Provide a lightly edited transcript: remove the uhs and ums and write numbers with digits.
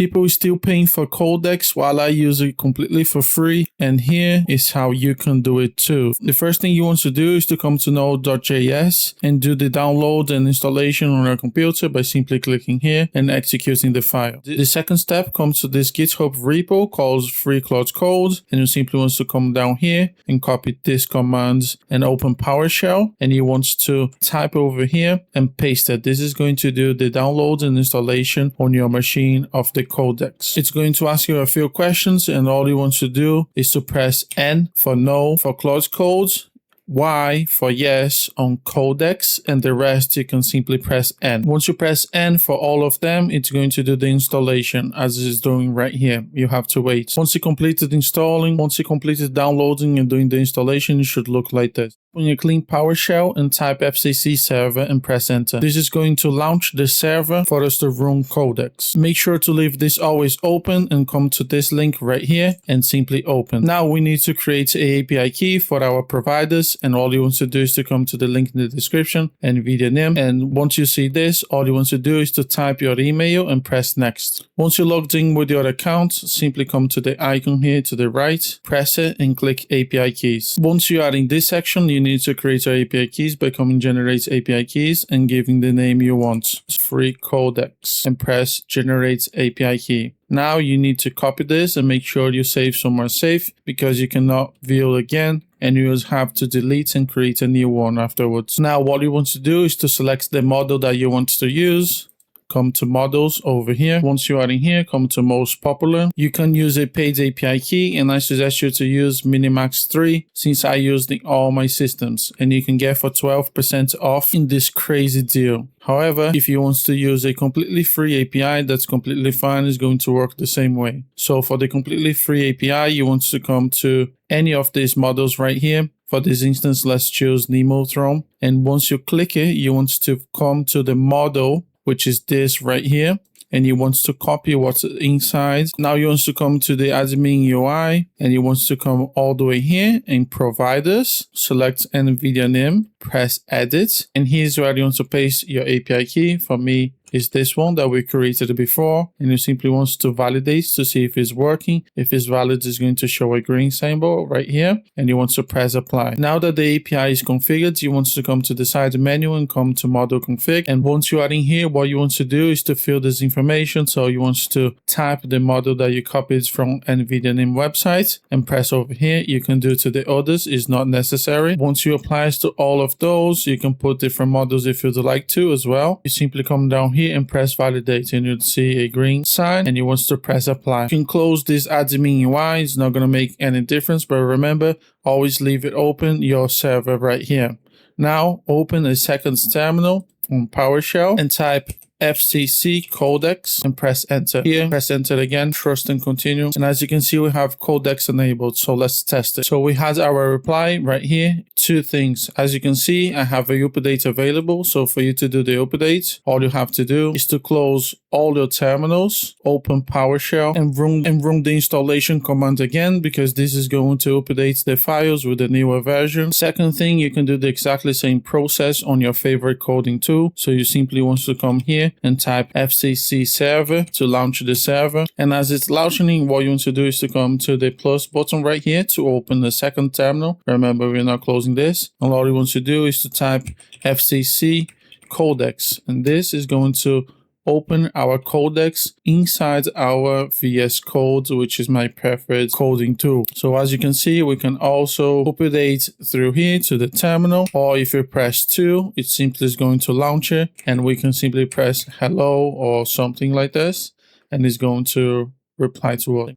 People are still paying for Codex while I use it completely for free. And here is how you can do it too. The first thing you want to do is to come to Node.js and do the download and installation on your computer by simply clicking here and executing the file. The second step comes to this GitHub repo called free Claude code, and you simply want to come down here and copy this command and open PowerShell, and you want to type over here and paste it. This is going to do the download and installation on your machine of the Codex. It's going to ask you a few questions, and all you want to do is to press N for no for Claude code, Y for yes on Codex, and the rest you can simply press N. Once you press N for all of them, it's going to do the installation as it is doing right here. You have to wait. Once you completed installing, once you completed downloading and doing the installation, it should look like this. When you clean PowerShell and type FCC server and press enter, this is going to launch the server for us to run Codex. Make sure to leave this always open and come to this link right here and simply open. Now we need to create an API key for our providers, and all you want to do is to come to the link in the description, NVIDIA name, and once you see this, all you want to do is to type your email and press next. Once you're logged in with your account, simply come to the icon here to the right, press it and click API keys. Once you are in this section, you need to create your API keys by coming generate API keys and giving the name you want, free Codex, and press generate API key. Now you need to copy this and make sure you save somewhere safe, because you cannot view it again and you will have to delete and create a new one afterwards. Now what you want to do is to select the model that you want to use. Come to models over here. Once you are in here, come to most popular. You can use a paid API key, and I suggest you to use Minimax 3 since I used in all my systems, and you can get for 12% off in this crazy deal. However, if you want to use a completely free API, that's completely fine. It's going to work the same way. So for the completely free API, you want to come to any of these models right here. For this instance, let's choose Nemotron. And once you click it, you want to come to the model, which is this right here, and you want to copy what's inside. Now you want to come to the admin UI, and you want to come all the way here in providers, select NVIDIA name, press edit, and here's where you want to paste your API key. For me, is this one that we created before, and you simply want to validate to see if it's working. If it's valid, it's going to show a green symbol right here, and you want to press apply. Now that the API is configured, you want to come to the side menu and come to model config, and once you are in here, what you want to do is to fill this information. So you want to type the model that you copied from NVIDIA name website and press over here. You can do to the others, it's not necessary. Once you apply to all of those, you can put different models if you'd like to as well. You simply come down here and press validate, and you'll see a green sign, and you want to press apply. You can close this admin UI. It's not going to make any difference, but remember, always leave it open, your server right here. Now open a second terminal on PowerShell and type FCC Codex and press enter. Here, press enter again, trust and continue. And as you can see, we have Codex enabled. So let's test it. So we had our reply right here. Two things. As you can see, I have a update available. So for you to do the update, all you have to do is to close all your terminals, open PowerShell, and run the installation command again, because this is going to update the files with the newer version. Second thing, you can do the exactly same process on your favorite coding tool. So you simply want to come here and type FCC server to launch the server. And as it's launching, what you want to do is to come to the plus button right here to open the second terminal. Remember, we're not closing this. And all you want to do is to type FCC Codex. And this is going to open our Codex inside our VS Code, which is my preferred coding tool. So as you can see, we can also update through here to the terminal, or if you press 2, it simply is going to launch it, and we can simply press hello or something like this, and it's going to reply to us.